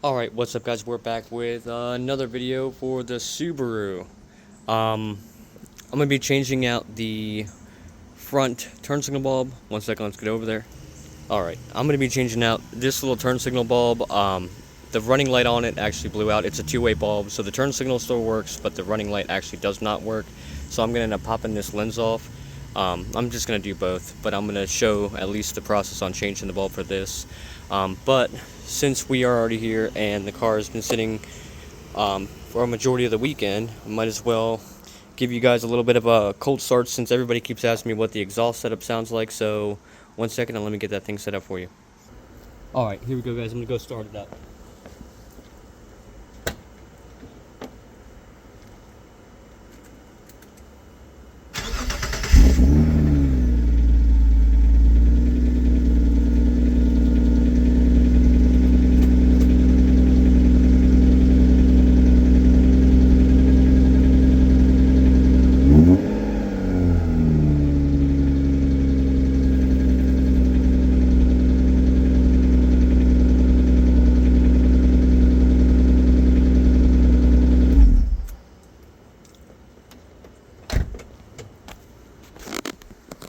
Alright, what's up guys, we're back with another video for the Subaru. I'm going to be changing out the front turn signal bulb. One second, let's get over there. Alright, I'm going to be changing out this little turn signal bulb. The running light on it actually blew out. It's a two-way bulb, so the turn signal still works, but the running light actually does not work. So I'm going to end up popping this lens off. I'm just going to do both, but I'm going to show at least the process on changing the bulb for this. But since we are already here and the car has been sitting for a majority of the weekend, I might as well give you guys a little bit of a cold start since everybody keeps asking me what the exhaust setup sounds like. So one second and let me get that thing set up for you. Alright, here we go guys, I'm going to go start it up.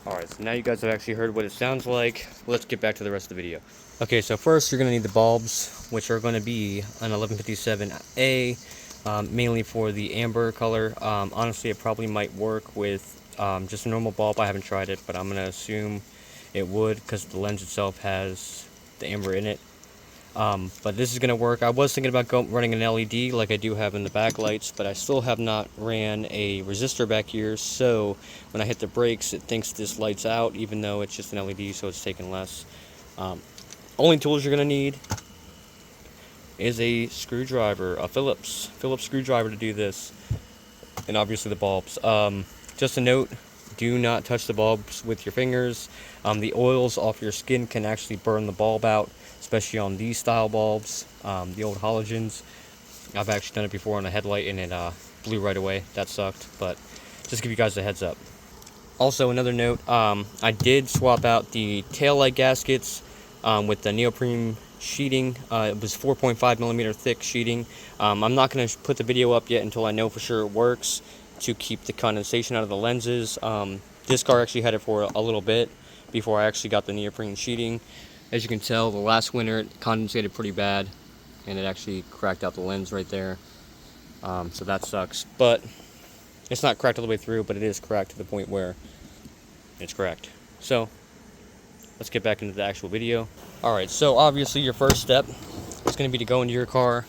Alright, so now you guys have actually heard what it sounds like. Let's get back to the rest of the video. Okay, so first you're going to need the bulbs, which are going to be an 1157A, mainly for the amber color. Honestly, it probably might work with just a normal bulb. I haven't tried it, but I'm going to assume it would because the lens itself has the amber in it. But this is going to work. I was thinking about running an LED like I do have in the backlights, but I still have not ran a resistor back here, so when I hit the brakes it thinks this light's out even though it's just an LED, so it's taking less. Only tools you're going to need is a screwdriver, a Phillips screwdriver to do this, and obviously the bulbs. Just a note, do not touch the bulbs with your fingers. The oils off your skin can actually burn the bulb out, especially on these style bulbs, the old halogens. I've actually done it before on a headlight and it blew right away. That sucked, but just give you guys a heads up. Also, another note, I did swap out the taillight gaskets with the neoprene sheeting. It was 4.5 millimeter thick sheeting. I'm not going to put the video up yet until I know for sure it works to keep the condensation out of the lenses. This car actually had it for a little bit before I actually got the neoprene sheeting. As you can tell, the last winter it condensated pretty bad and it actually cracked out the lens right there. So that sucks, but it's not cracked all the way through, but it is cracked to the point where it's cracked. So let's get back into the actual video. Alright, so obviously your first step is going to be to go into your car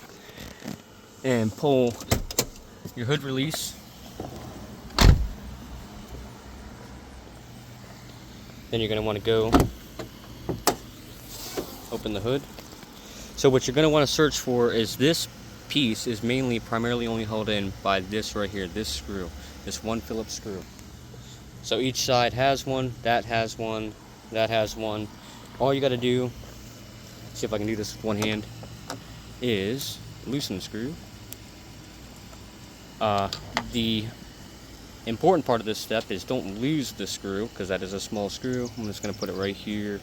and pull your hood release. Then you're going to want to go open the hood. So what you're going to want to search for is this piece is primarily only held in by this right here, this screw, this one Phillips screw. So each side has one, that has one, that has one. All you got to do, see if I can do this with one hand, is loosen the screw. The important part of this step is don't lose the screw, because that is a small screw. I'm just going to put it right here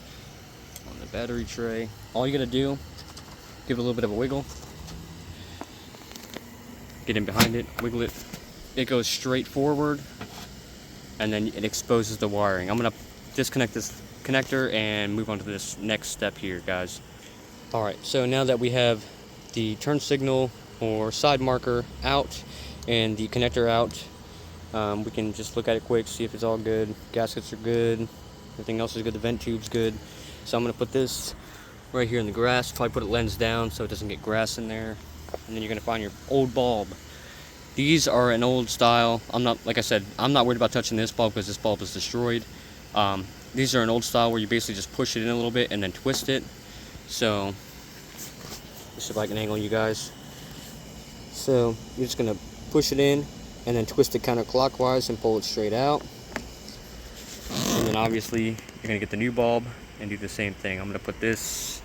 on the battery tray. All you got to do, give it a little bit of a wiggle, get in behind it, wiggle it. It goes straight forward, and then it exposes the wiring. I'm going to disconnect this connector and move on to this next step here, guys. Alright, so now that we have the turn signal or side marker out and the connector out, we can just look at it quick, see if it's all good. Gaskets are good, everything else is good, the vent tube's good. So I'm going to put this right here in the grass, probably put it lens down so it doesn't get grass in there. And then you're going to find your old bulb. These are an old style. Like I said, I'm not worried about touching this bulb because this bulb is destroyed. These are an old style where you basically just push it in a little bit and then twist it. So, let's see if I can angle you guys. So, you're just going to push it in and then twist it counterclockwise and pull it straight out. And then obviously, you're going to get the new bulb and do the same thing. I'm going to put this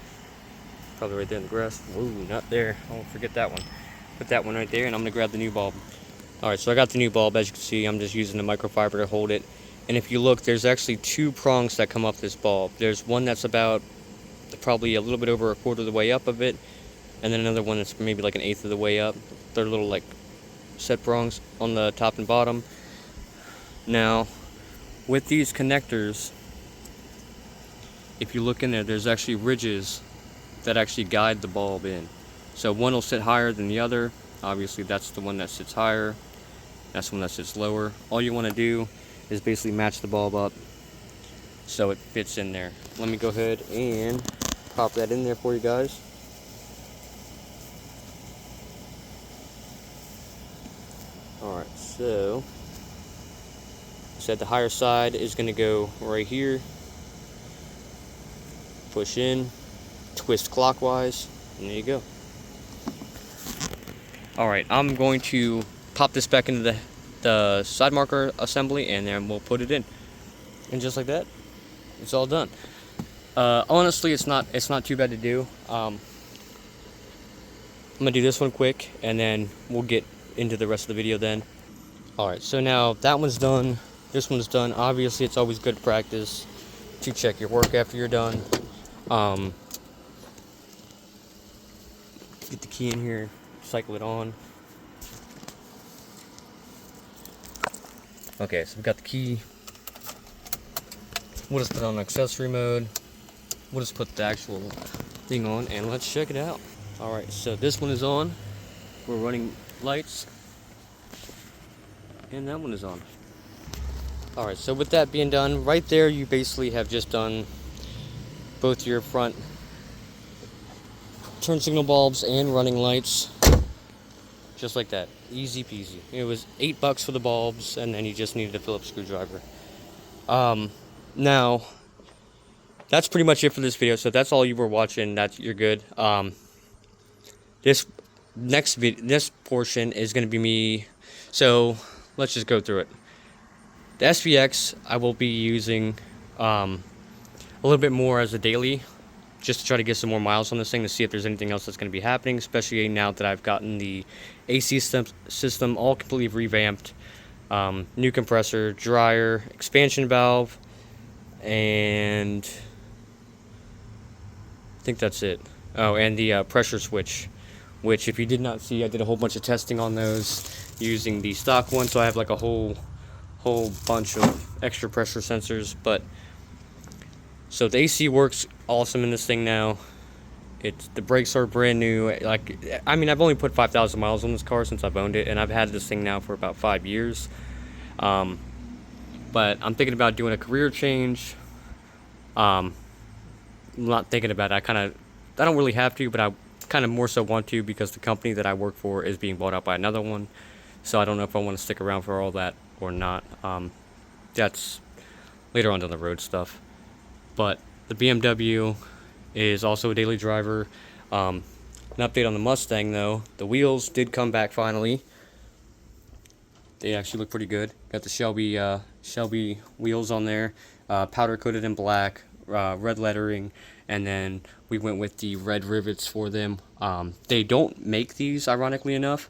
probably right there in the grass. Whoa, not there. Oh, forget that one. Put that one right there, and I'm going to grab the new bulb. Alright, so I got the new bulb. As you can see, I'm just using the microfiber to hold it. And if you look, there's actually two prongs that come off this bulb. There's one that's about probably a little bit over a quarter of the way up of it, and then another one that's maybe like an eighth of the way up. They're little like set prongs on the top and bottom. Now, with these connectors, if you look in there, there's actually ridges that actually guide the bulb in. So one will sit higher than the other. Obviously that's the one that sits higher, that's the one that sits lower. All you want to do is basically match the bulb up so it fits in there. Let me go ahead and pop that in there for you guys. Alright, so said the higher side is going to go right here. Push in, twist clockwise, and there you go. Alright, I'm going to pop this back into the side marker assembly, and then we'll put it in. And just like that, it's all done. Honestly, it's not too bad to do. I'm gonna do this one quick, and then we'll get into the rest of the video then. Alright, so now that one's done, this one's done. Obviously, it's always good practice to check your work after you're done. Get the key in here, cycle it on. Okay, so we've got the key. We'll just put it on accessory mode. We'll just put the actual thing on, and let's check it out. Alright, so this one is on. We're running lights. And that one is on. Alright, so with that being done, right there you basically have just done both your front turn signal bulbs and running lights. Just like that. Easy peasy. It was $8 for the bulbs, and then you just needed a Phillips screwdriver. Now, that's pretty much it for this video. So if that's all you were watching, you're good. This portion is going to be me. So let's just go through it. The SVX I will be using a little bit more as a daily, just to try to get some more miles on this thing to see if there's anything else that's going to be happening, especially now that I've gotten the AC system all completely revamped. New compressor, dryer, expansion valve, and I think that's it. Oh, and the pressure switch, which if you did not see, I did a whole bunch of testing on those using the stock one, so I have like a whole bunch of extra pressure sensors. But so the AC works awesome in this thing now. The brakes are brand new. Like, I mean, I've only put 5,000 miles on this car since I've owned it, and I've had this thing now for about 5 years. But I'm thinking about doing a career change. I'm not thinking about it. I don't really have to, but I kind of more so want to, because the company that I work for is being bought out by another one. So I don't know if I want to stick around for all that or not. That's later on down the road stuff. But the BMW is also a daily driver. An update on the Mustang though, the wheels did come back finally. They actually look pretty good. Got the Shelby wheels on there, powder coated in black, red lettering, and then we went with the red rivets for them. They don't make these, ironically enough.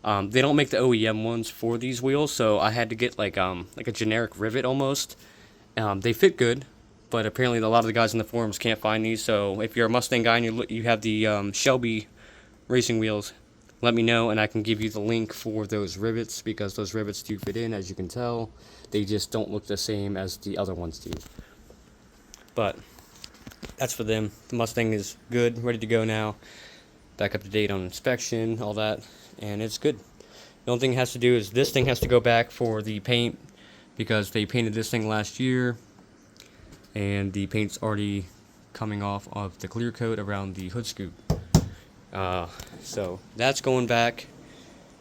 They don't make the OEM ones for these wheels, so I had to get like a generic rivet almost. They fit good, but apparently a lot of the guys in the forums can't find these. So if you're a Mustang guy and you have the Shelby racing wheels, let me know and I can give you the link for those rivets, because those rivets do fit in, as you can tell. They just don't look the same as the other ones do. But that's for them. The Mustang is good, ready to go now. Back up to date on inspection, all that, and it's good. The only thing it has to do is this thing has to go back for the paint, because they painted this thing last year, and the paint's already coming off of the clear coat around the hood scoop. So that's going back,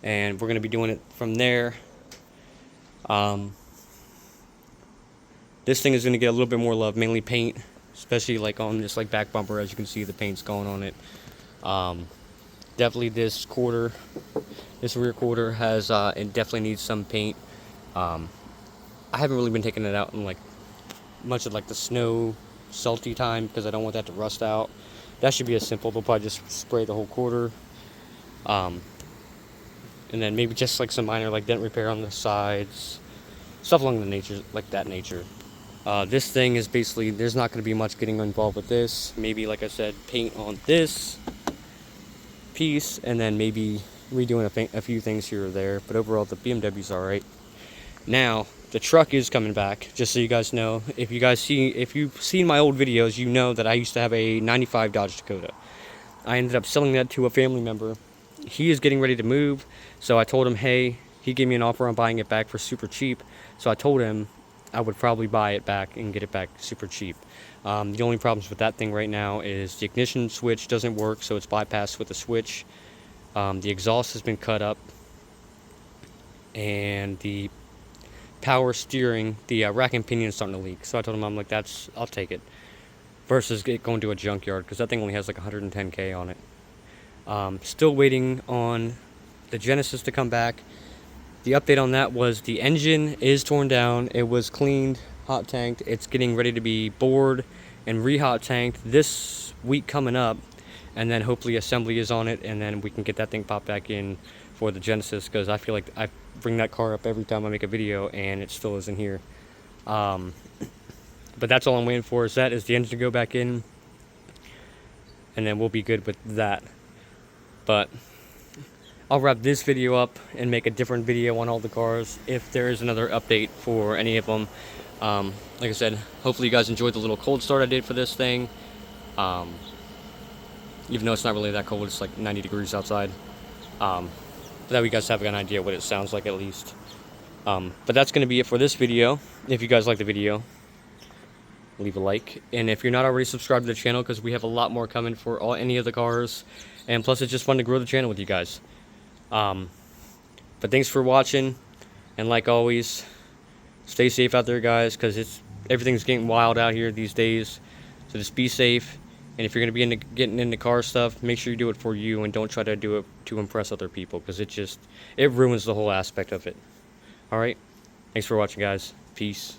and we're going to be doing it from there. This thing is going to get a little bit more love, mainly paint, especially like on this like back bumper. As you can see, the paint's going on it. Definitely this rear quarter has it definitely needs some paint. I haven't really been taking it out in like much of like the snow salty time, because I don't want that to rust out. That should be as simple. They'll probably just spray the whole quarter, and then maybe just like some minor like dent repair on the sides, stuff along the nature, like that nature. This thing is basically, there's not going to be much getting involved with this. Maybe, like I said, paint on this, piece, and then maybe redoing a few things here or there. But overall, the BMW's all right. Now the truck is coming back. Just so you guys know, if you've seen my old videos, you know that I used to have a '95 Dodge Dakota. I ended up selling that to a family member. He is getting ready to move, so I told him, hey, he gave me an offer on buying it back for super cheap. So I told him I would probably buy it back and get it back super cheap. The only problems with that thing right now is the ignition switch doesn't work, so it's bypassed with a switch. The exhaust has been cut up, and the power steering, the rack and pinion is starting to leak. So I told him, I'm like, I'll take it, versus it going to a junkyard, because that thing only has like 110K on it. Still waiting on the Genesis to come back. The update on that was the engine is torn down. It was cleaned, hot tanked. It's getting ready to be bored and re-hot tanked this week coming up, and then hopefully assembly is on it, and then we can get that thing popped back in for the Genesis, because I feel like I bring that car up every time I make a video and it still isn't here. But that's all I'm waiting for, is the engine to go back in, and then we'll be good with that. But I'll wrap this video up and make a different video on all the cars if there is another update for any of them. Like I said, hopefully you guys enjoyed the little cold start I did for this thing. Even though it's not really that cold, it's like 90 degrees outside. But that way you guys have an idea what it sounds like at least. But that's going to be it for this video. If you guys like the video, leave a like. And if you're not already subscribed to the channel, because we have a lot more coming for any of the cars. And plus it's just fun to grow the channel with you guys. But thanks for watching, and like always, stay safe out there, guys, because everything's getting wild out here these days. So just be safe, and if you're going to be getting into car stuff, make sure you do it for you and don't try to do it to impress other people, because it ruins the whole aspect of it. Alright, thanks for watching, guys. Peace.